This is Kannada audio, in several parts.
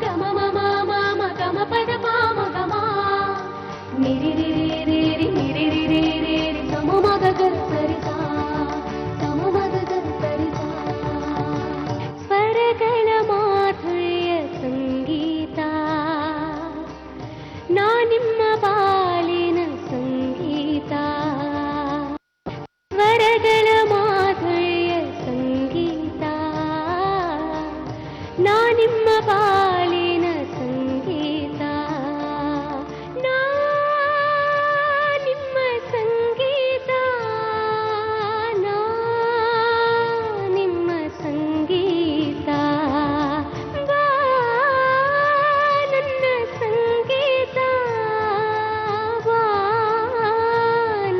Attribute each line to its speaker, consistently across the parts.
Speaker 1: ಗಮ ಮಮ ಮಮ ಗಮ ಪದ ಪಾಮ ಗಮ ನಿರಿ ರಿ ರಿ ರಿ ರಿ ನಿರಿ ರಿ ರಿ ರಿ ರಿ ಸಮ ಮಗ ಗ ಸರಿತ ಸಮ ಮಗ ಗ ಸರಿತ ಸ್ವರಗಳ ಮಾಧುರ್ಯ ಸಂಗೀತ ನಾ ನಿಮ್ಮ ಬಾಲಿನ ಸಂಗೀತ ಸ್ವರಗಳ ಮಾಧುರ್ಯ ಸಂಗೀತ ನಾ ನಿಮ್ಮ ಬಾಲಿನ ಸಂಗೀತ ನಾ ನಿಮ್ಮ ಸಂಗೀತ ನಾ ನಿಮ್ಮ ಸಂಗೀತ ಬಾ ನನ್ನ ಸಂಗೀತ ಬಾ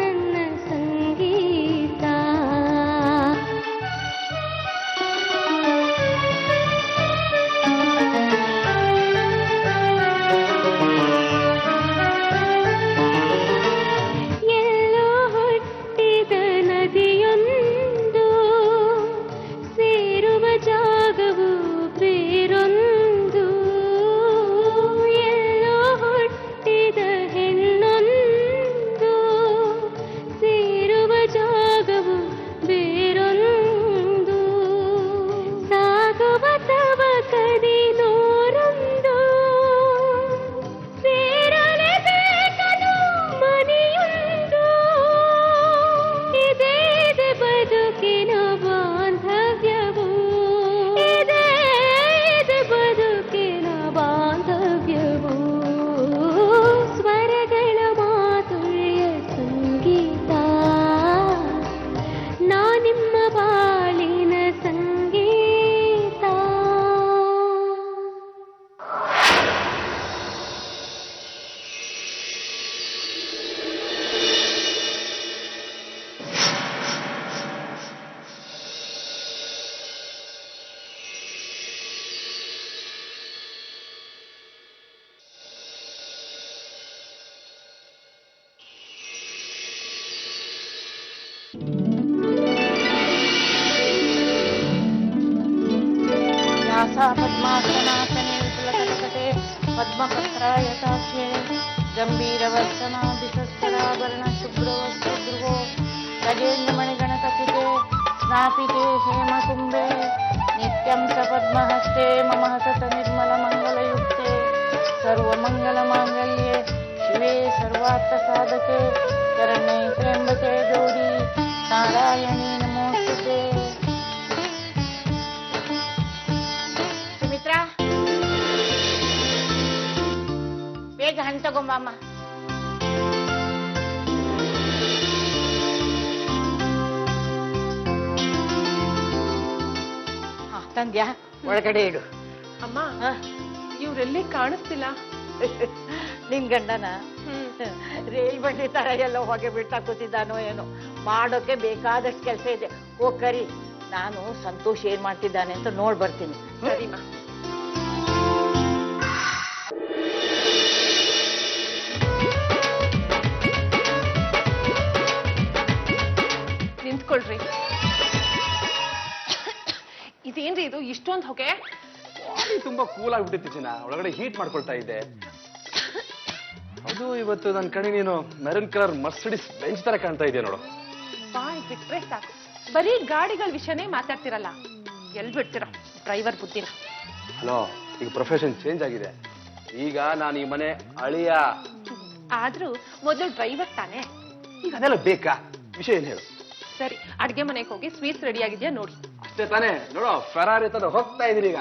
Speaker 1: ನನ್ನ ಸಂಗೀತ ಎಲ್ಲೋ ಹುಟ್ಟಿದ ನದಿಯೊಂದು ಸೇರುವ ಜಾಗವು ಬೇರೊಂದು ಎಲ್ಲೋ ಹುಟ್ಟಿದ ಹೆಣ್ಣೊಂದು ಸೇರುವ ಜಾಗವು ಬೇರೊಂದು ಸಾಗುವ ತವ ಕದಿ ನೂರೊಂದು ಸೇರಲೇಬೇಕನು ಮನೆಯೊಂದು ಇದೇ ಬದುಕಿನ ಬಾಂಧವ್ಯವು ಇದೇ ಬದುಕಿನ ಬಾಂಧವ್ಯವು ಸ್ವರಗಳ ಮಾಧುರ್ಯ ಸಂಗೀತ ನಾ ನಿಮ್ಮ ಬಾಳಿನ ಸಂಗೀತ.
Speaker 2: व्यासा पद्मासनासने विपुलकटकटे पद्मपत्रायताक्षे गम्भीरवर्तनाभिषस्तराभरणशुभ्रवस्त्रगृहो गजेन्द्रमणिगणकपिते स्नापिते हेमकुम्भे नित्यं स पद्महस्ते मम सततनिर्मलमङ्गलयुक्ते सर्वमङ्गलमाङ्गल्ये शिवे सर्वार्थसाधके शरण्ये त्र्यम्बके गौरी नारायणी नमोस्तुते. ಸುಮಿತ್ರಾ, ಬೇಗ ಹಣ್ಣು ತಗೊಂಬಮ್ಮ. ತಂದ್ಯಾ? ಒಳಗಡೆ ಇಡು.
Speaker 3: ಅಮ್ಮ, ಇವ್ರೆಲ್ಲಿ ಕಾಣಿಸ್ತಿಲ್ಲ.
Speaker 2: ನಿನ್ ಗಂಡನ ರೈಲ್ ಬಂಡಿ ತರ ಎಲ್ಲ ಹೊಗೆ ಬಿಡ್ತಾ ಕೂತಿದ್ದಾನೋ ಏನೋ. ಮಾಡೋಕೆ ಬೇಕಾದಷ್ಟು ಕೆಲಸ ಇದೆ. ಹೋಗ್ ಕರಿ. ನಾನು ಸಂತೋಷ್ ಏನ್ ಮಾಡ್ತಿದ್ದಾನೆ ಅಂತ ನೋಡ್ ಬರ್ತೀನಿ.
Speaker 3: ಸರಿಮಾ. ನಿಂತ್ಕೊಳ್ರಿ. ಇದೇನ್ರಿ ಇದು ಇಷ್ಟೊಂದು ಹೊಗೆ?
Speaker 4: ತುಂಬಾ ಕೂಲ್ ಆಗ್ಬಿಟ್ಟಿತ್ತು ಚಿನ್ನ. ಒಳಗಡೆ ಹೀಟ್ ಮಾಡ್ಕೊಳ್ತಾ ಇದ್ದೆ. ಅದು ಇವತ್ತು ನನ್ನ ಕಡೆ ನೀನು ಮೆರೂನ್ ಕಲರ್ ಮರ್ಸಿಡಿಸ್ ಬೆಂಚ್ ತರ ಕಾಣ್ತಾ ಇದೆಯಾ ನೋಡು.
Speaker 3: ಬಾಯ್ ಬಿಟ್ರೆ ಸಾಕು, ಬರೀ ಗಾಡಿಗಳ ವಿಷಯನೇ ಮಾತಾಡ್ತಿರಲ್ಲ. ಎಲ್ ಬಿಡ್ತೀರ ಡ್ರೈವರ್ ಬುದ್ಧಿನ?
Speaker 4: ಹಲೋ, ಈಗ ಪ್ರೊಫೆಷನ್ ಚೇಂಜ್ ಆಗಿದೆ. ಈಗ ನಾನು ಈ ಮನೆ ಅಳಿಯ.
Speaker 3: ಆದ್ರೂ ಮೊದಲು ಡ್ರೈವರ್ ತಾನೆ.
Speaker 4: ಈಗ ಅದೆಲ್ಲ ಬೇಕಾ? ವಿಷಯ ಏನ್ ಹೇಳು.
Speaker 3: ಸರಿ, ಅಡ್ಗೆ ಮನೆಗೆ ಹೋಗಿ ಸ್ವೀಟ್ಸ್ ರೆಡಿ ಆಗಿದ್ಯಾ ನೋಡಿ.
Speaker 4: ಅಷ್ಟೇ ತಾನೇ? ನೋಡೋ, ಫೆರಾರಿ ತರ ಹೋಗ್ತಾ ಇದೀನಿ ಈಗ.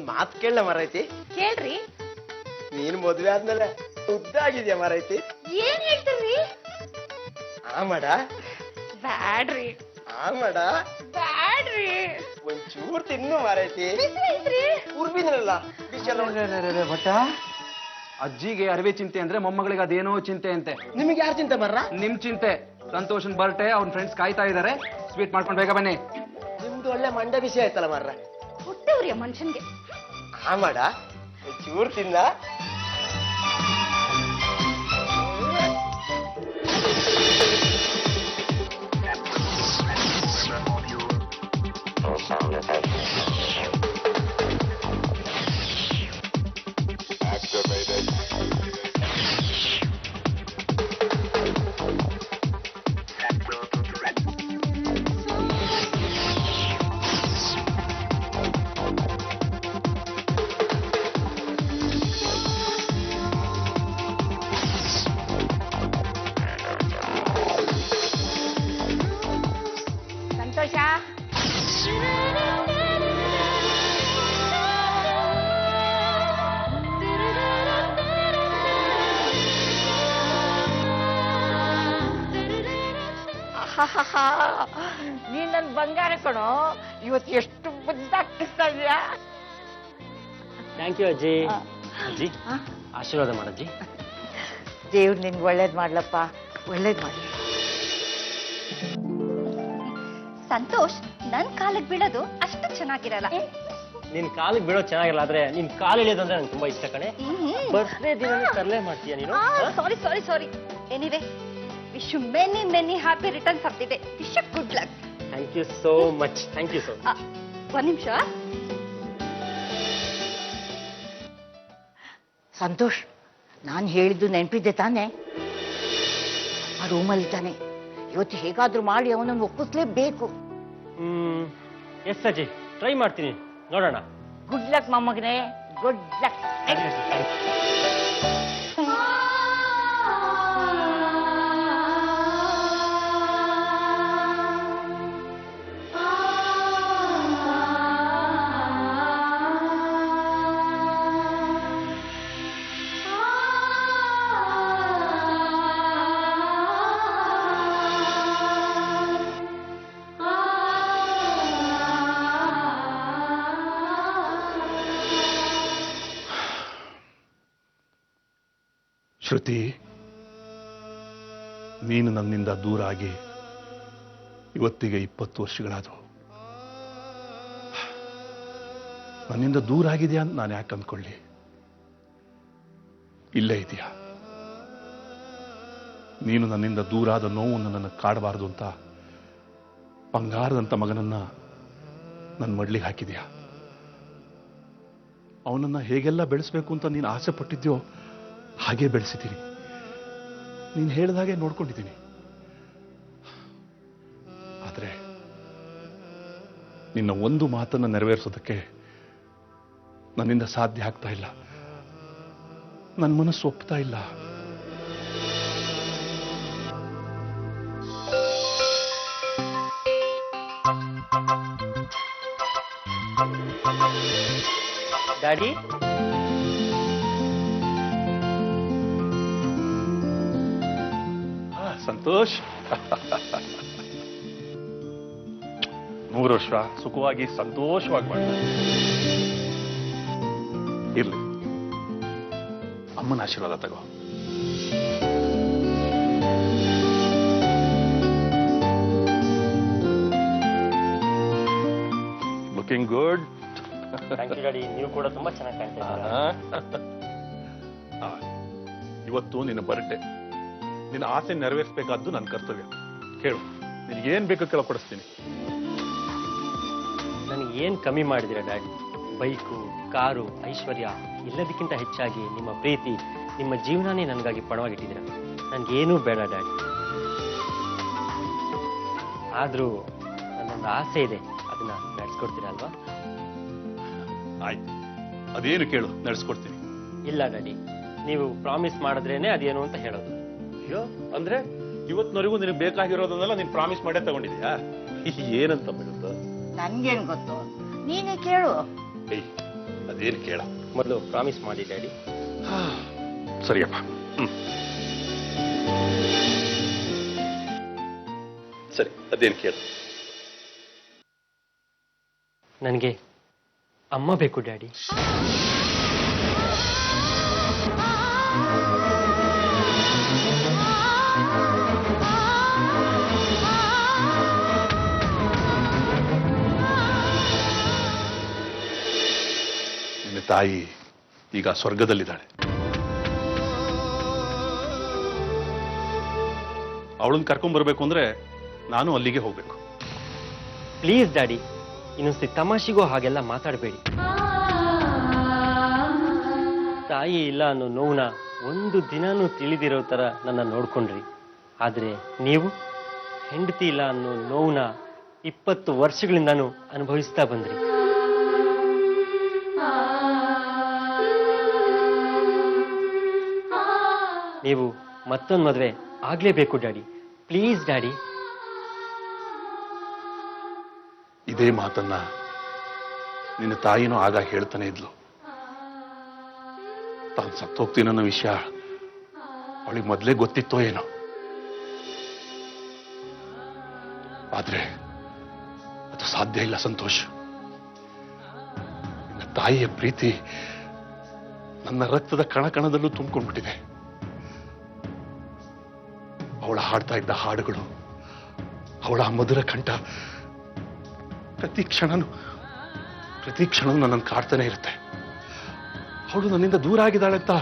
Speaker 5: ಮಾತ್ ಕೇಳ ಮರೈತಿ.
Speaker 3: ಕೇಳ್ರಿ.
Speaker 5: ನೀನ್ ಮದ್ವೆ ಆದ್ಮೇಲೆ ಉದ್ದ ಆಗಿದ್ಯಾ ಮರೈತಿ.
Speaker 3: ಏನ್ ಹೇಳ್ತೀರಿ?
Speaker 5: ಆ ಮಾಡ
Speaker 3: ಬ್ಯಾಡ್ರಿ.
Speaker 5: ಆ ಮಾಡ
Speaker 3: ಬ್ಯಾಡ್ರಿ.
Speaker 5: ಒಂಚೂರ್ ತಿನ್ನು ಮರೈತಿ.
Speaker 3: ಬಿಸ್ಲೈತ್ರಿ.
Speaker 5: ಉರ್ಬಿದ್ರಲ್ಲ ಬಿಸಲ್ಲ.
Speaker 4: ಬಟ್ಟ ಅಜ್ಜಿಗೆ ಅರಿವೆ ಚಿಂತೆ ಅಂದ್ರೆ ಮೊಮ್ಮಗಳಿಗೆ ಅದೇನೋ ಚಿಂತೆ ಅಂತೆ.
Speaker 5: ನಿಮಗೆ ಯಾರು ಚಿಂತೆ ಮರ್ರ?
Speaker 4: ನಿಮ್ ಚಿಂತೆ. ಸಂತೋಷನ್ ಬರ್ಟೆ ಅವ್ನ ಫ್ರೆಂಡ್ಸ್ ಕಾಯ್ತಾ ಇದಾರೆ. ಸ್ವೀಟ್ ಮಾಡ್ಕೊಂಡು ಬೇಗ ಬನ್ನಿ.
Speaker 5: ನಿಮ್ದು ಒಳ್ಳೆ ಮಂಡೆ ಬಿಸಿ ಆಯ್ತಲ್ಲ ಮರ್ರ.
Speaker 3: ಹುಟ್ಟವ್ರಿಯ ಮನುಷ್ಯನ್ಗೆ.
Speaker 5: ಆ ಮಾಡ ಚೂರ್ ತಿನ್ನ.
Speaker 2: ಸಂತೋಷ, ನೀನ್ ನನ್ ಬಂಗಾರ ಕಣೋ. ಇವತ್ತು ಎಷ್ಟು ಮುದ್ದಾಗ್ತಿಸ್ತಾ ಇದೀಯಾ.
Speaker 6: ಥ್ಯಾಂಕ್ ಯು ಅಜ್ಜಿ. ಅಜ್ಜಿ ಆಶೀರ್ವಾದ ಮಾಡಜ್ಜಿ.
Speaker 2: ದೇವ್ರು ನಿನ್ಗೆ ಒಳ್ಳೇದ್ ಮಾಡ್ಲಪ್ಪ, ಒಳ್ಳೇದ್ ಮಾಡ್ಲಿ.
Speaker 3: ಸಂತೋಷ್ ನನ್ ಕಾಲಿಗೆ ಬೀಳೋದು ಅಷ್ಟು ಚೆನ್ನಾಗಿರಲ್ಲ.
Speaker 6: ನಿನ್ ಕಾಲಿಗೆ ಬೀಳೋದು ಚೆನ್ನಾಗಿಲ್ಲ, ಆದ್ರೆ ನಿನ್ ಕಾಲು ಇಳಿಯೋದಂದ್ರೆ ನಂಗೆ ತುಂಬಾ ಇಷ್ಟ ಕಣೆ. ಬರ್ತ್ಡೇ ದಿನ ತರಲೆ ಮಾಡ್ತೀಯ ನೀನು?
Speaker 3: Sorry. Anyway, wish you many happy returns of the day. Wish you good luck.
Speaker 6: Thank you so much. Thank you so much.
Speaker 3: ಒಂದ್ ನಿಮಿಷ.
Speaker 2: ಸಂತೋಷ್, ನಾನು ಹೇಳಿದ್ದು ನೆನಪಿದ್ದೆ ತಾನೆ? ಆ ರೂಮಲ್ಲಿ ತಾನೆ. ಇವತ್ತು ಹೇಗಾದ್ರೂ ಮಾಡಿ ಅವನನ್ನು ಒಪ್ಪಿಸ್ಲೇಬೇಕು.
Speaker 6: ಎಸ್ ಅಜ್ಜಿ, ಟ್ರೈ ಮಾಡ್ತೀನಿ, ನೋಡೋಣ.
Speaker 2: ಗುಡ್ ಲಕ್ ಮೊಮ್ಮಗನೇ, ಗುಡ್ ಲಕ್.
Speaker 7: ಶ್ರುತಿ, ನೀನು ನನ್ನಿಂದ ದೂರ ಆಗಿ ಇವತ್ತಿಗೆ 20 ವರ್ಷಗಳಾದವು. ನನ್ನಿಂದ ದೂರ ಆಗಿದೆಯಾ ಅಂತ ನಾನು ಯಾಕೆ ಅಂದ್ಕೊಳ್ಳಿ? ಇಲ್ಲೇ ಇದೆಯಾ. ನೀನು ನನ್ನಿಂದ ದೂರ ಆದ ನೋವನ್ನು ನನ್ನ ಕಾಡಬಾರದು ಅಂತ ಬಂಗಾರದಂತ ಮಗನನ್ನ ನನ್ನ ಮಡ್ಲಿಗೆ ಹಾಕಿದ್ಯಾ. ಅವನನ್ನ ಹೇಗೆಲ್ಲ ಬೆಳೆಸಬೇಕು ಅಂತ ನೀನು ಆಸೆ ಪಟ್ಟಿದ್ಯೋ ಹಾಗೆ ಬೆಳೆಸಿದ್ದೀನಿ. ನೀನು ಹೇಳಿದಾಗೆ ನೋಡ್ಕೊಂಡಿದ್ದೀನಿ. ಆದರೆ ನಿನ್ನ ಒಂದು ಮಾತನ್ನು ನೆರವೇರಿಸೋದಕ್ಕೆ ನನ್ನಿಂದ ಸಾಧ್ಯ ಆಗ್ತಾ ಇಲ್ಲ. ನನ್ನ ಮನಸ್ಸು ಒಪ್ತಾ ಇಲ್ಲ.
Speaker 6: ಡ್ಯಾಡಿ,
Speaker 7: ಸಂತೋಷ್, 100 ವರ್ಷ ಸುಖವಾಗಿ ಸಂತೋಷವಾಗಿ ಮಾಡ್ತಾರೆ. ಇರ್ಲಿ, ಅಮ್ಮನ ಆಶೀರ್ವಾದ ತಗೋ. Looking good.
Speaker 6: Thank you daddy. ನೀವು ಕೂಡ ತುಂಬಾ ಚೆನ್ನಾಗಿ ಕಾಣ್ತಾ ಇದ್ದೀರಾ.
Speaker 7: ಇವತ್ತು ನಿನ್ನ ಬರ್ಡೇ. ನಿನ್ನ ಆಸೆ ನೆರವೇರಿಸಬೇಕಾದ್ದು ನನ್ನ ಕರ್ತವ್ಯ. ಹೇಳು, ನಿನಗೇನ್ ಬೇಕೋ ಕೆಲ ಕೊಡಿಸ್ತೀನಿ.
Speaker 6: ನನಗೆ ಏನ್ ಕಮ್ಮಿ ಮಾಡಿದ್ದೀರಾ ಡ್ಯಾಡಿ? ಬೈಕು, ಕಾರು, ಐಶ್ವರ್ಯ ಎಲ್ಲದಕ್ಕಿಂತ ಹೆಚ್ಚಾಗಿ ನಿಮ್ಮ ಪ್ರೀತಿ, ನಿಮ್ಮ ಜೀವನನೇ ನನಗಾಗಿ ಪಣವಾಗಿಟ್ಟಿದ್ದೀರಾ. ನನಗೇನೂ ಬೇಡ ಡ್ಯಾಡಿ. ಆದ್ರೂ ನನ್ನೊಂದು ಆಸೆ ಇದೆ, ಅದನ್ನ ನಡೆಸ್ಕೊಡ್ತೀರಾ ಅಲ್ವಾ?
Speaker 7: ಆಯ್ತು, ಅದೇನು ಕೇಳು, ನಡೆಸ್ಕೊಡ್ತೀನಿ.
Speaker 6: ಇಲ್ಲ ಡ್ಯಾಡಿ, ನೀವು ಪ್ರಾಮಿಸ್ ಮಾಡಿದ್ರೇನೆ ಅದೇನು ಅಂತ ಹೇಳೋದು.
Speaker 7: ಅಯ್ಯೋ, ಅಂದ್ರೆ ಇವತ್ತಿನವರೆಗೂ ನಿನಗೆ ಬೇಕಾಗಿರೋದನ್ನೆಲ್ಲ ನೀನು ಪ್ರಾಮಿಸ್ ಮಾಡೇ ತಗೊಂಡಿದ್ಯಾ? ಏನಂತ ಬಿಡುತ್ತ?
Speaker 2: ನನ್ಗೇನ್ ಗೊತ್ತು, ನೀನೇ ಕೇಳು.
Speaker 7: ಏಯ್, ಅದೇನು ಕೇಳ.
Speaker 6: ಮೊದಲು ಪ್ರಾಮಿಸ್ ಮಾಡಿ ಡ್ಯಾಡಿ.
Speaker 7: ಸರಿಯಪ್ಪ. ಸರಿ, ಅದೇನು ಕೇಳು.
Speaker 6: ನನಗೆ ಅಮ್ಮ ಬೇಕು ಡ್ಯಾಡಿ.
Speaker 7: ತಾಯಿ ಈಗ ಸ್ವರ್ಗದಲ್ಲಿದ್ದಾಳೆ. ಅವಳನ್ನ ಕರ್ಕೊಂಡ್ಬರ್ಬೇಕು ಅಂದ್ರೆ ನಾನು ಅಲ್ಲಿಗೆ ಹೋಗ್ಬೇಕು.
Speaker 6: ಪ್ಲೀಸ್ ಡ್ಯಾಡಿ, ಇನ್ನೊಂದ್ಸತಿ ತಮಾಷೆಗೂ ಹಾಗೆಲ್ಲ ಮಾತಾಡಬೇಡಿ. ತಾಯಿ ಇಲ್ಲ ಅನ್ನೋ ನೋವನ್ನ ಒಂದು ದಿನಾನೂ ತಿಳಿದಿರೋ ಥರ ನನ್ನ ನೋಡ್ಕೊಂಡ್ರಿ. ಆದರೆ ನೀವು ಹೆಂಡತಿ ಇಲ್ಲ ಅನ್ನೋ ನೋವನ್ನ 20 ವರ್ಷಗಳಿಂದಾನು ಅನುಭವಿಸ್ತಾ ಬಂದ್ರಿ. ನೀವು ಮತ್ತೊಂದು ಮದುವೆ ಆಗ್ಲೇಬೇಕು ಡ್ಯಾಡಿ. Please daddy.
Speaker 7: ಇದೇ ಮಾತನ್ನ ನಿನ್ನ ತಾಯಿನೂ ಆಗ ಹೇಳ್ತಾನೆ ಇದ್ಲು. ತಾನು ಸತ್ತೋಗ್ತೀನನ್ನೋ ವಿಷಯ ಅವಳಿಗೆ ಮೊದಲೇ ಗೊತ್ತಿತ್ತೋ ಏನೋ. ಆದ್ರೆ ಅದು ಸಾಧ್ಯ ಇಲ್ಲ ಸಂತೋಷ್. ನಿನ್ನ ತಾಯಿಯ ಪ್ರೀತಿ ನನ್ನ ರಕ್ತದ ಕಣ ಕಣದಲ್ಲೂ ತುಂಬಿಕೊಂಡ್ಬಿಟ್ಟಿದೆ. ಅವಳ ಹಾಡ್ತಾ ಇದ್ದ ಹಾಡುಗಳು, ಅವಳ ಮಧುರ ಕಂಠ ಪ್ರತಿ ಕ್ಷಣನೂ ನನ್ನನ್ನು ಕಾಡ್ತಾನೆ ಇರುತ್ತೆ. ಅವಳು ನನ್ನಿಂದ ದೂರ ಆಗಿದ್ದಾಳೆ ಅಂತ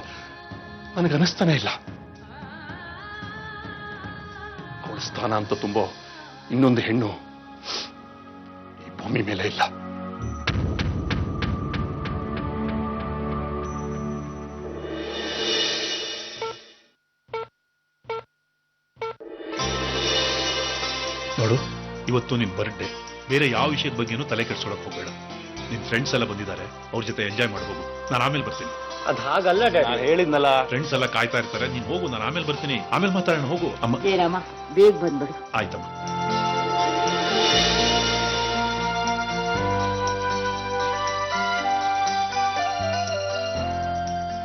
Speaker 7: ನನಗನಿಸ್ತಾನೆ ಇಲ್ಲ. ಅವಳ ಸ್ಥಾನ ಅಂತ ತುಂಬೋ ಇನ್ನೊಂದು ಹೆಣ್ಣು ಈ ಭೂಮಿ ಮೇಲೆ ಇಲ್ಲ.
Speaker 8: ನೋಡು, ಇವತ್ತು ನಿನ್ ಬರ್ಡೇ. ಬೇರೆ ಯಾವ ವಿಷಯದ ಬಗ್ಗೆನೂ ತಲೆ ಕೆಡ್ಸೋಳಕ್ ಹೋಗ್ಬೇಡ. ನಿನ್ ಫ್ರೆಂಡ್ಸ್ ಎಲ್ಲ ಬಂದಿದ್ದಾರೆ, ಅವ್ರ ಜೊತೆ ಎಂಜಾಯ್ ಮಾಡ್ಬೋದು. ನಾನು ಆಮೇಲೆ ಬರ್ತೀನಿ.
Speaker 6: ಅದು ಹಾಗಲ್ಲ ಡ್ಯಾಡಿ.
Speaker 7: ಹೇಳಿದ್ನಲ್ಲ,
Speaker 8: ಫ್ರೆಂಡ್ಸ್ ಎಲ್ಲ ಕಾಯ್ತಾ ಇರ್ತಾರೆ. ನೀನ್ ಹೋಗು, ನಾನು ಆಮೇಲೆ ಬರ್ತೀನಿ. ಆಮೇಲೆ ಮಾತಾಡೋಣ, ಹೋಗು. ಅಮ್ಮ
Speaker 2: ಏನಮ್ಮ ಬೇಗ ಬಂದ್ಬಿಡು.
Speaker 8: ಆಯ್ತಮ್ಮ.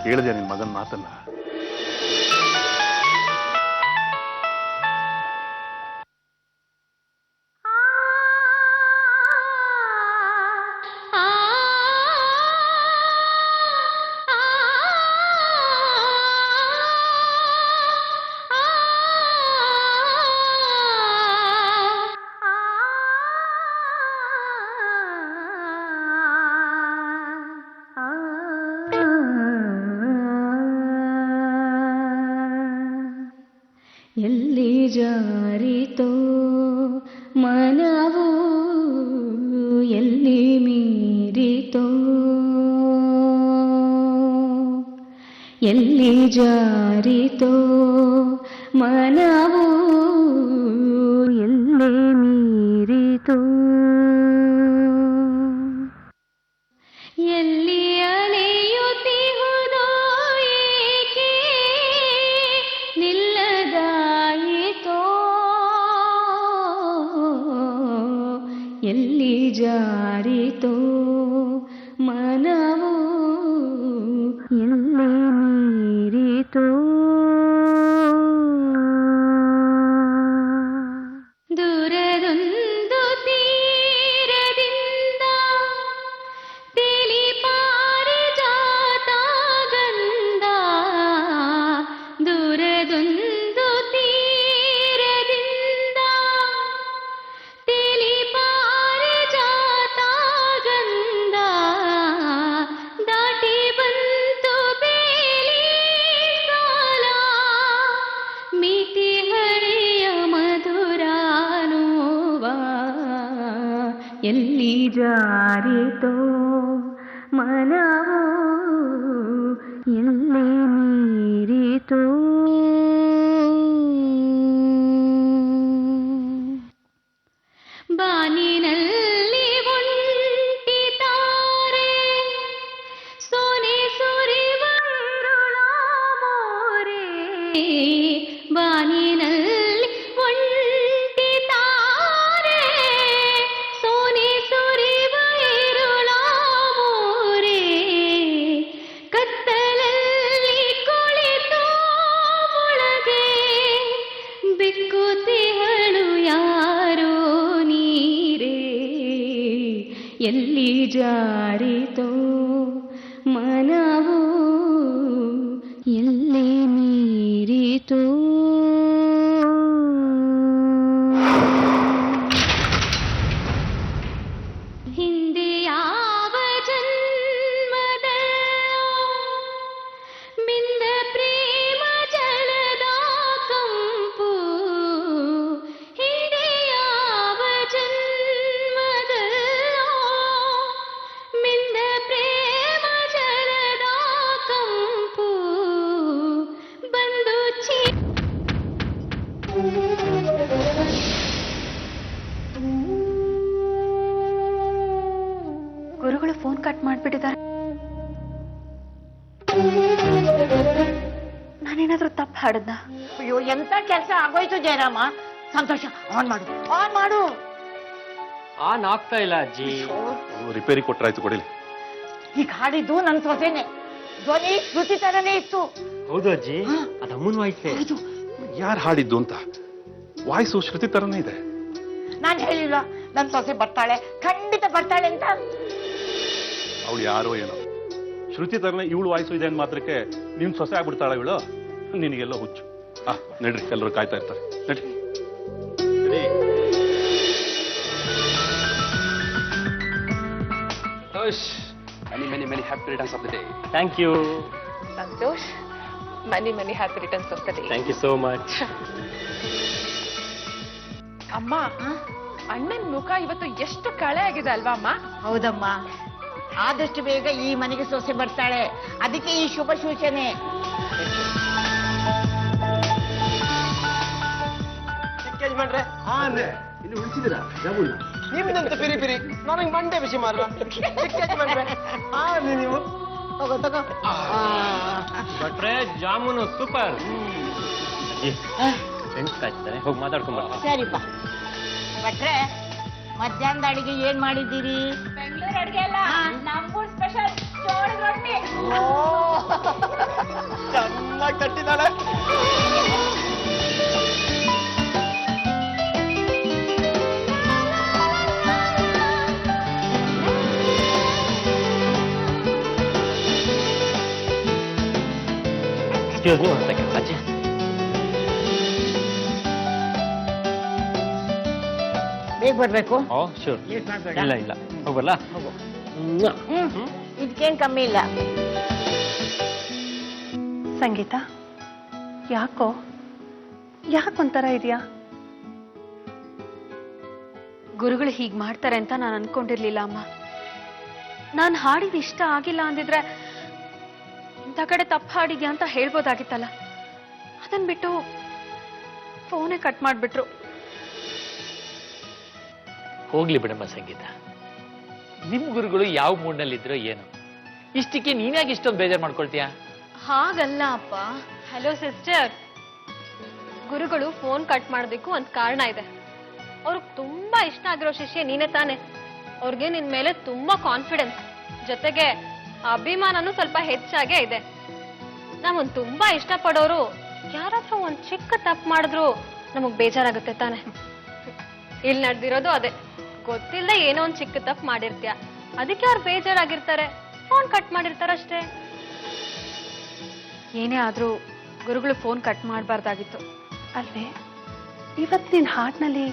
Speaker 7: ಕೇಳಿದೆ ನಿನ್ ಮಗನ್ ಮಾತನ್ನ.
Speaker 1: ಎಲ್ಲಿ ಜಾರಿತೋ ಮನವು, ಎಲ್ಲಿ ಮೀರಿತೋ, ಎಲ್ಲಿ ಜಾರಿತೋ ಮನವು, ಎಲ್ಲಿ ಮೀರಿತೋ, ಎಲ್ಲಿ ಅಲೆಯುತ್ತಿಹುದೋ ಏಕೆ ನಿಲ್ಲದಾಯಿತೋ, ಎಲ್ಲಿ ಜಾರಿತೋ ಮನವು, ಎಲ್ಲಿ ಮೀರಿತೋ. ದೂರದೊಂದು ತೀರದಿಂದ ತಿಳಿ ಪಾರಿಜಾತ ಗಂಧ, ದೂರದೊಂದು ತೀರದಿಂದ ತಿಳಿ ಪಾರಿಜಾತ ಗಂಧ, ದಾಟಿ ಬಂತು ಬೇಲಿ ಸಾಲ, ಮಿತಿ ಹಳೆಯ ಮಧುರಾನುವ, ಎಲ್ಲಿ ಜಾರಿತೋ ಮನವು, ಎಲ್ಲಿ ಮೀರಿತೋ. ಬಾನಿನಲ್ಲಿ ಒಂಟಿ ತಾರೆ ಸೋನೆ ಸುರಿವ ಇರುಳ ಮೋರೆ, ಬಾನಿನಲ್ಲಿ ಒಂಟಿ ತಾರೆ ಸೋನೆ ಸುರಿವ ಇರುಳ ಮೋರೆ, ಕತ್ತಲಲ್ಲಿ ಕುಳಿತು ಒಳಗೆ ಬಿಕ್ಕುತ್ತಿಹಳು ಯಾರೋ ನೀರೇ, ಎಲ್ಲಿ ಜಾರಿತೋ ಮನವು, ಎಲ್ಲಿ ಮೀರಿತೋ. ಹಿಂದೆ ಯಾವ ಜನ್ಮದಲ್ಲಿ ನಾನೇನಾದ್ರೂ ತಪ್ಪು ಹಾಡದ್ನ?
Speaker 2: ಅಯ್ಯೋ ಎಂತ ಕೆಲಸ ಆಗೋಯ್ತು ಜಯರಾಮ. ಸಂತೋಷ, ಆನ್ ಮಾಡು, ಆನ್ ಮಾಡು.
Speaker 6: ಆನ್ ಆಗ್ತಾ ಇಲ್ಲ ಅಜ್ಜಿ.
Speaker 7: ರಿಪೇರಿ ಕೊಟ್ರಾಯ್ತು, ಕೊಡಿಲಿ.
Speaker 2: ಈಗ ಹಾಡಿದ್ದು ನನ್ನ ಸೊಸೆನೆ, ಧ್ವನಿ ಶ್ರುತಿ ತರನೇ ಇತ್ತು.
Speaker 6: ಹೌದು ಅಜ್ಜಿ, ಅದು ಅಮ್ಮನ ವಾಯ್ಸೆ.
Speaker 7: ಯಾರು ಹಾಡಿದ್ದು ಅಂತ ವಾಯ್ಸು ಶ್ರುತಿ ತರನೇ ಇದೆ.
Speaker 2: ನಾನು ಹೇಳಿಲ್ಲ ನನ್ನ ಸೊಸೆ ಬರ್ತಾಳೆ, ಖಂಡಿತ ಬರ್ತಾಳೆ ಅಂತ.
Speaker 7: ಅವಳು ಯಾರೋ ಏನೋ ಶ್ರುತಿ ತರನೇ ಇವಳು ವಾಯ್ಸು ಇದೆ ಅಂದ್ ಮಾತ್ರಕ್ಕೆ ನೀನ್ ಸೊಸೆ ಆಗ್ಬಿಡ್ತಾಳ ಇವಳು. ನಿನಗೆಲ್ಲೋ ಹುಚ್ಚು. ನಡ್ರಿ, ಎಲ್ಲರೂ ಕಾಯ್ತಾ ಇರ್ತಾರೆ, ನಡ್ರಿ.
Speaker 4: Many, many happy returns of the day.
Speaker 6: Thank you.
Speaker 3: Santosh, many happy returns of the day.
Speaker 6: Thank you so much.
Speaker 3: ಅಮ್ಮ, ಅಣ್ಣನ್ ಮುಖ ಇವತ್ತು ಎಷ್ಟು ಕಳೆ ಆಗಿದೆ ಅಲ್ವಾ ಅಮ್ಮ?
Speaker 2: ಹೌದಮ್ಮ, ಆದಷ್ಟು ಬೇಗ ಈ ಮನೆಗೆ ಸೊಸೆ ಬರ್ತಾಳೆ, ಅದಕ್ಕೆ ಈ ಶುಭ ಸೂಚನೆ.
Speaker 5: ಯಜಮಾನ್ರೆ,
Speaker 4: ಇಲ್ಲಿ ಉಳಿಸಿದಿರಾ ಜಾಬುಲ್ಲ?
Speaker 5: ನಿಮ್ದಂತ ಪಿರಿ ಪಿರಿ ನನಗೆ ಮಂಡೆ ಬಿಸಿ ಮಾರ್ರ. ಯಜಮಾನ್ರೆ, ನೀವು
Speaker 2: ತಗೋ ತಗೋ.
Speaker 6: ಭಟ್ರೆ, ಜಾಮೂನು ಸೂಪರ್. ಅಜ್ಜಿ, ಫ್ರೆಂಡ್ಸ್ ಕಾಯ್ತಾರೆ, ಹೋಗಿ ಮಾತಾಡ್ಕೊಂಡ್ ಬರ್ತೀನಿ.
Speaker 2: ಸರಿಪ್ಪ. ಭಟ್ರೆ, ಮಧ್ಯಾಹ್ನದ ಅಡಿಗೆ ಏನ್ ಮಾಡಿದ್ದೀರಿ?
Speaker 1: ಬೆಂಗಳೂರು ಅಡಿಗೆ ಅಲ್ಲ, ನಮ್ಮೂರ್ ಸ್ಪೆಷಲ್ ಜೋಳದ ರೊಟ್ಟಿ.
Speaker 5: ಚೆನ್ನಾಗಿ ತಟ್ಟಿದ್ದಾಳೆ.
Speaker 6: Excuse me, one second, ಅಜ್ಜಿ.
Speaker 2: ಬೇಗ ಬರ್ಬೇಕು.
Speaker 6: ಓ ಶೂರ್.
Speaker 2: ಲೇಟ್ ಮಾಡ್ಬೇಡ.
Speaker 6: ಇಲ್ಲ ಹೋಗಲ್ಲ.
Speaker 2: ಇದಕ್ಕೇನ್ ಕಮ್ಮಿ ಇಲ್ಲ.
Speaker 1: ಸಂಗೀತ, ಯಾಕೊಂಥರ ಇದೆಯಾ? ಗುರುಗಳು ಹೀಗ್ ಮಾಡ್ತಾರೆ ಅಂತ ನಾನು ಅನ್ಕೊಂಡಿರ್ಲಿಲ್ಲ ಅಮ್ಮ. ನಾನು ಹಾಡಿದ ಇಷ್ಟ ಆಗಿಲ್ಲ ಅಂದಿದ್ರೆ ಇಂಥ ಕಡೆ ತಪ್ಪು ಹಾಡಿದ್ಯಾ ಅಂತ ಹೇಳ್ಬೋದಾಗಿತ್ತಲ್ಲ. ಅದನ್ ಬಿಟ್ಟು ಫೋನೇ ಕಟ್ ಮಾಡ್ಬಿಟ್ರು.
Speaker 9: ಹೋಗ್ಲಿ ಬಿಡಮ್ಮ ಸಂಗೀತ, ನಿಮ್ ಗುರುಗಳು ಯಾವ ಮೂಡ್ನಲ್ಲಿದ್ರೋ ಏನೋ, ಇಷ್ಟಕ್ಕೆ ನೀನ್ಯಾಕೆ ಇಷ್ಟೊಂದು ಬೇಜಾರು ಮಾಡ್ಕೊಳ್ತೀಯಾ?
Speaker 1: ಹಾಗಲ್ಲ ಅಪ್ಪ. ಹಲೋ ಸಿಸ್ಟರ್, ಗುರುಗಳು ಫೋನ್ ಕಟ್ ಮಾಡೋದಕ್ಕೂ ಒಂದ್ ಕಾರಣ ಇದೆ. ಅವ್ರಿಗೆ ತುಂಬಾ ಇಷ್ಟ ಆಗಿರೋ ಶಿಷ್ಯ ನೀನೇ ತಾನೆ. ಅವ್ರಿಗೆ ನಿನ್ ಮೇಲೆ ತುಂಬಾ ಕಾನ್ಫಿಡೆನ್ಸ್, ಜೊತೆಗೆ ಅಭಿಮಾನನೂ ಸ್ವಲ್ಪ ಹೆಚ್ಚಾಗೇ ಇದೆ. ನಮ್ಮನ್ ತುಂಬಾ ಇಷ್ಟ ಪಡೋರು ಯಾರಾದ್ರೂ ಒಂದ್ ಚಿಕ್ಕ ತಪ್ಪು ಮಾಡಿದ್ರು ನಮಗ್ ಬೇಜಾರಾಗುತ್ತೆ ತಾನೆ. ಇಲ್ಲಿ ನಡೆದಿರೋದು ಅದೇ. ಗೊತ್ತಿಲ್ಲದೆ ಏನೋ ಒಂದ್ ಚಿಕ್ಕ ತಪ್ಪು ಮಾಡಿರ್ತೀಯ, ಅದಕ್ಕೆ ಅವ್ರು ಬೇಜಾರಾಗಿರ್ತಾರೆ, ಫೋನ್ ಕಟ್ ಮಾಡಿರ್ತಾರಷ್ಟೇ. ಏನೇ ಆದ್ರೂ ಗುರುಗಳು ಫೋನ್ ಕಟ್ ಮಾಡಬಾರ್ದಾಗಿತ್ತು ಅಲ್ವೇ? ಇವತ್ತು ನಿನ್ ಹಾಟ್ನಲ್ಲಿ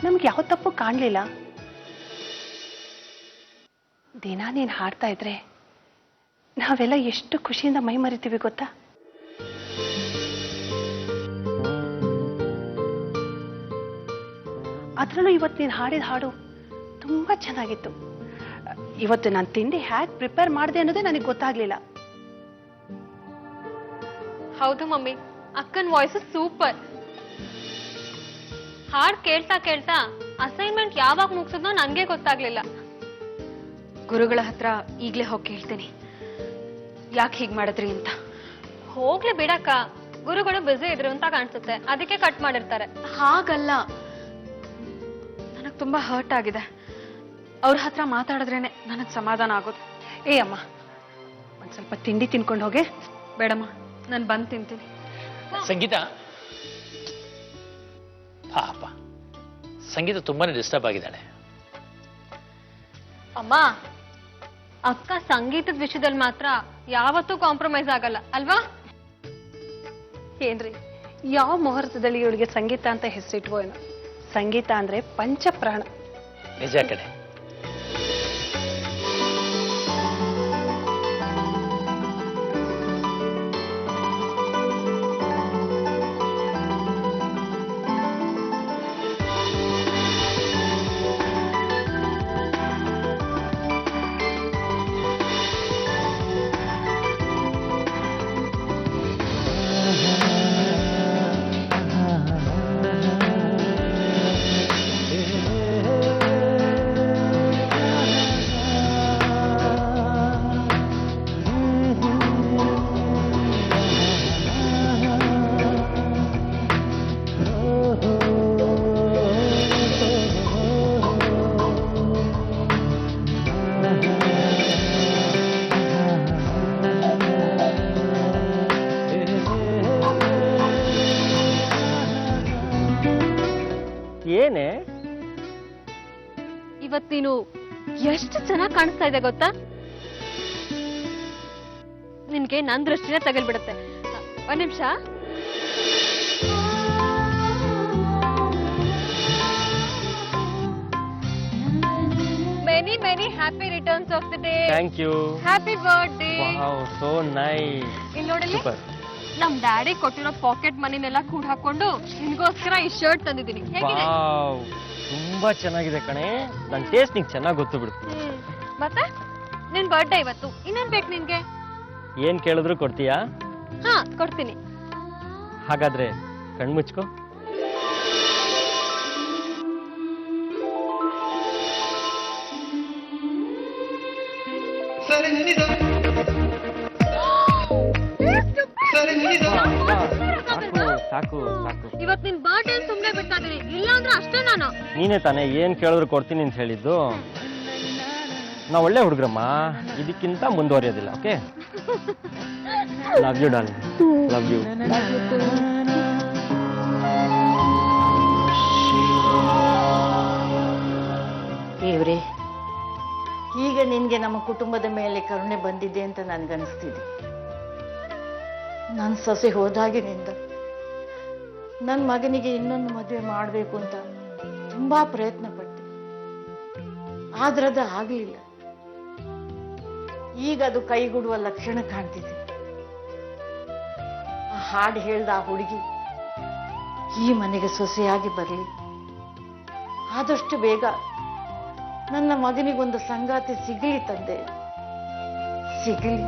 Speaker 1: ನಮ್ಗೆ ಯಾವ ತಪ್ಪು ಕಾಣ್ಲಿಲ್ಲ. ದಿನ ನೀನ್ ಹಾಡ್ತಾ ಇದ್ರೆ ನಾವೆಲ್ಲ ಎಷ್ಟು ಖುಷಿಯಿಂದ ಮೈ ಮರಿತೀವಿ ಗೊತ್ತಾ? ಅದ್ರಲ್ಲೂ ಇವತ್ತು ನೀನ್ ಹಾಡಿದ ಹಾಡು ತುಂಬಾ ಚೆನ್ನಾಗಿತ್ತು. ಇವತ್ತು ನಾನು ತಿಂಡಿ ಹ್ಯಾಕ್ ಪ್ರಿಪೇರ್ ಮಾಡಿದೆ ಅನ್ನೋದೇ ನನಗೆ ಗೊತ್ತಾಗ್ಲಿಲ್ಲ. ಹೌದು ಮಮ್ಮಿ, ಅಕ್ಕನ್ ವಾಯ್ಸ್ ಸೂಪರ್. ಹಾಡ್ ಕೇಳ್ತಾ ಕೇಳ್ತಾ ಅಸೈನ್ಮೆಂಟ್ ಯಾವಾಗ ಮುಗಿಸಿದ್ನೋ ನನ್ಗೆ ಗೊತ್ತಾಗ್ಲಿಲ್ಲ. ಗುರುಗಳ ಹತ್ರ ಈಗ್ಲೇ ಹೋಗಿ ಕೇಳ್ತೀನಿ ಯಾಕೆ ಹೀಗ್ ಮಾಡಿದ್ರಿ ಅಂತ. ಹೋಗ್ಲಿ ಬಿಡಕ್ಕ, ಗುರುಗಳು ಬ್ಯುಸಿ ಇದ್ರು ಅಂತ ಕಾಣಿಸುತ್ತೆ, ಅದಕ್ಕೆ ಕಟ್ ಮಾಡಿರ್ತಾರೆ. ಹಾಗಲ್ಲ, ನನಗ್ ತುಂಬಾ ಹರ್ಟ್ ಆಗಿದೆ. ಅವ್ರ ಹತ್ರ ಮಾತಾಡಿದ್ರೇನೆ ನನಗ್ ಸಮಾಧಾನ ಆಗೋದು. ಏ ಅಮ್ಮ, ಒಂದ್ ಸ್ವಲ್ಪ ತಿಂಡಿ ತಿನ್ಕೊಂಡು ಹೋಗೆ. ಬೇಡಮ್ಮ, ನಾನು ಬಂದ್ ತಿಂತೀನಿ.
Speaker 9: ಸಂಗೀತ, ಪಾಪ ಸಂಗೀತ ತುಂಬಾನೇ ಡಿಸ್ಟರ್ಬ್ ಆಗಿದ್ದಾಳೆ.
Speaker 1: ಅಮ್ಮ, ಅಕ್ಕ ಸಂಗೀತದ ವಿಷಯದಲ್ಲಿ ಮಾತ್ರ ಯಾವತ್ತೂ ಕಾಂಪ್ರಮೈಸ್ ಆಗಲ್ಲ ಅಲ್ವಾ? ಏನ್ರಿ, ಯಾವ ಮುಹೂರ್ತದಲ್ಲಿ ಇವಳಿಗೆ ಸಂಗೀತ ಅಂತ ಹೆಸರಿಟ್ವೋ ಏನೋ. ಸಂಗೀತ ಅಂದ್ರೆ ಪಂಚಪ್ರಾಣ.
Speaker 9: ನಿಜ ಕಡೆ.
Speaker 6: ಏನೇ?
Speaker 1: ಇವತ್ ನೀನು ಎಷ್ಟು ಚೆನ್ನಾಗಿ ಕಾಣಿಸ್ತಾ ಇದೆ ಗೊತ್ತಾ? ನಿನ್ಗೆ ನನ್ ದೃಷ್ಟಿನೇ ತಗಲ್ಬಿಡುತ್ತೆ. ಒಂದ್ ನಿಮಿಷ. Many many happy returns of the day.
Speaker 6: Thank you.
Speaker 1: Happy birthday.
Speaker 6: Wow, so nice.
Speaker 1: ಇಲ್ಲಿ ನೋಡಲಿ,
Speaker 6: ಸೂಪರ್.
Speaker 1: ನಮ್ ಡ್ಯಾಡಿ ಕೊಟ್ಟಿರೋ ಪಾಕೆಟ್ ಮನಿನೆಲ್ಲ ಕೂಡ ಹಾಕೊಂಡು ನಿನ್ಗೋಸ್ಕರ ಈ ಶರ್ಟ್ ತಂದಿದ್ದೀನಿ. ಹೇಗಿದೆ?
Speaker 6: ವಾವ್, ತುಂಬಾ ಚೆನ್ನಾಗಿದೆ ಕಣೆ. ನನ್ ಟೇಸ್ಟ್ ನಿಂಗೆ ಚೆನ್ನಾಗಿ ಗೊತ್ತು ಬಿಡು.
Speaker 1: ಮತ್ತೆ ನಿನ್ ಬರ್ತ್ಡೇ ಇವತ್ತು, ಇನ್ನೇನ್ ಬೇಕು ನಿನ್ಗೆ?
Speaker 6: ಏನ್ ಕೇಳಿದ್ರು ಕೊಡ್ತೀಯಾ?
Speaker 1: ಹಾ, ಕೊಡ್ತೀನಿ.
Speaker 6: ಹಾಗಾದ್ರೆ ಕಣ್ಮುಚ್ಕೋ. ಸಾಕು ಸಾಕು.
Speaker 1: ಇವತ್ ನಿನ್ ಬರ್ತ್ಡೇ ಸುಮ್ನೆ ಬಿಡ್ತಾ ಇದೀನಿ, ಇಲ್ಲ ಅಂದ್ರೆ ಅಷ್ಟೇ ನಾನು.
Speaker 6: ನೀನೇ ತಾನೇ ಏನ್ ಕೇಳಿದ್ರು ಕೊಡ್ತೀನಿ ಅಂತ ಹೇಳಿದ್ದು. ನಾ ಒಳ್ಳೆ ಹುಡುಗ್ರಮ್ಮ, ಇದಕ್ಕಿಂತ ಮುಂದುವರಿಯೋದಿಲ್ಲ. Okay, love you darling, love you.
Speaker 2: ದೇವ್ರೆ, ಈಗ ನಿನ್ಗೆ ನಮ್ಮ ಕುಟುಂಬದ ಮೇಲೆ ಕರುಣೆ ಬಂದಿದೆ ಅಂತ ನನ್ಗನ್ಸ್ತಿದೆ. ನನ್ನ ಸೊಸೆ ಹೋದಾಗಿನಿಂದ ನನ್ನ ಮಗನಿಗೆ ಇನ್ನೊಂದು ಮದುವೆ ಮಾಡಬೇಕು ಅಂತ ತುಂಬಾ ಪ್ರಯತ್ನ ಪಟ್ಟೆ, ಆದ್ರೆ ಅದು ಆಗಲಿಲ್ಲ. ಈಗ ಅದು ಕೈಗೂಡುವ ಲಕ್ಷಣ ಕಾಣ್ತಿದೆ. ಆ ಹಾಡು ಹೇಳ್ದ ಆ ಹುಡುಗಿ ಈ ಮನೆಗೆ ಸೊಸೆಯಾಗಿ ಬರಲಿ. ಆದಷ್ಟು ಬೇಗ ನನ್ನ ಮಗನಿಗೊಂದು ಸಂಗಾತಿ ಸಿಗಲಿ ತಂದೆ, ಸಿಗಲಿ.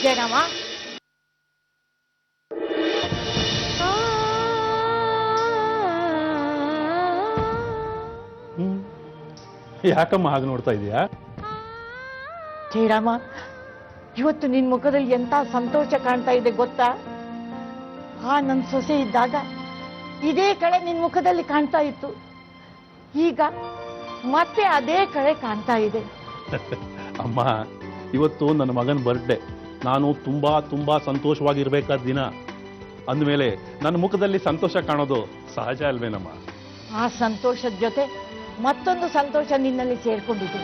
Speaker 2: ಜಯರಾಮ,
Speaker 7: ಯಾಕಮ್ಮ ಹಾಗೆ ನೋಡ್ತಾ ಇದೀಯಾ?
Speaker 2: ಜಯರಾಮ, ಇವತ್ತು ನಿನ್ ಮುಖದಲ್ಲಿ ಎಂತ ಸಂತೋಷ ಕಾಣ್ತಾ ಇದೆ ಗೊತ್ತಾ? ನನ್ನ ಸೊಸೆ ಇದ್ದಾಗ ಇದೇ ಕಳೆ ನಿನ್ ಮುಖದಲ್ಲಿ ಕಾಣ್ತಾ ಇತ್ತು, ಈಗ ಮತ್ತೆ ಅದೇ ಕಳೆ ಕಾಣ್ತಾ ಇದೆ.
Speaker 7: ಅಮ್ಮ, ಇವತ್ತು ನನ್ನ ಮಗನ ಬರ್ಡೇ. ನಾನು ತುಂಬಾ ತುಂಬಾ ಸಂತೋಷವಾಗಿರ್ಬೇಕಾದ ದಿನ ಅಂದಮೇಲೆ ನನ್ನ ಮುಖದಲ್ಲಿ ಸಂತೋಷ ಕಾಣೋದು ಸಹಜ ಅಲ್ವೇನಮ್ಮ?
Speaker 2: ಆ ಸಂತೋಷದ ಜೊತೆ ಮತ್ತೊಂದು ಸಂತೋಷ ನಿನ್ನಲ್ಲಿ ಸೇರ್ಕೊಂಡಿದೆ.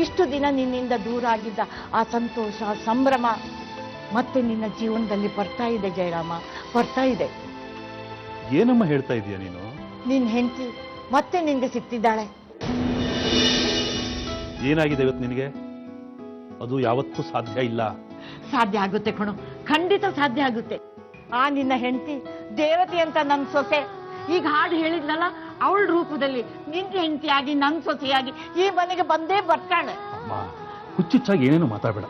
Speaker 2: ಇಷ್ಟು ದಿನ ನಿನ್ನಿಂದ ದೂರ ಆಗಿದ್ದ ಆ ಸಂತೋಷ, ಸಂಭ್ರಮ ಮತ್ತೆ ನಿನ್ನ ಜೀವನದಲ್ಲಿ ಬರ್ತಾ ಇದೆ ಜಯರಾಮ, ಬರ್ತಾ ಇದೆ.
Speaker 7: ಏನಮ್ಮ ಹೇಳ್ತಾ ಇದೀಯ ನೀನು?
Speaker 2: ನಿನ್ ಹೆಂಡತಿ ಮತ್ತೆ ನಿನ್ಗೆ ಸಿಗ್ತಿದ್ದಾಳೆ.
Speaker 7: ಏನಾಗಿದೆ ಇವತ್ತು ನಿನಗೆ? ಅದು ಯಾವತ್ತೂ ಸಾಧ್ಯ ಇಲ್ಲ.
Speaker 2: ಸಾಧ್ಯ ಆಗುತ್ತೆ ಕಣೋ, ಖಂಡಿತ ಸಾಧ್ಯ ಆಗುತ್ತೆ. ಆ ನಿನ್ನ ಹೆಂಡತಿ ದೇವತೆ ಅಂತ ನನ್ನ ಸೊಸೆ ಈಗ ಹಾಡು ಹೇಳಿದ್ನಲ್ಲ, ಅವಳ ರೂಪದಲ್ಲಿ ನಿನ್ನ ಹೆಂಡತಿಯಾಗಿ ನನ್ನ ಸೊಸೆಯಾಗಿ ಈ ಮನೆಗೆ ಬಂದೇ ಬರ್ತಾಳೆ.
Speaker 7: ಅಮ್ಮ, ಹುಚ್ಚುಚ್ಚಾಗಿ ಏನೇನು ಮಾತಾಡಬೇಡ.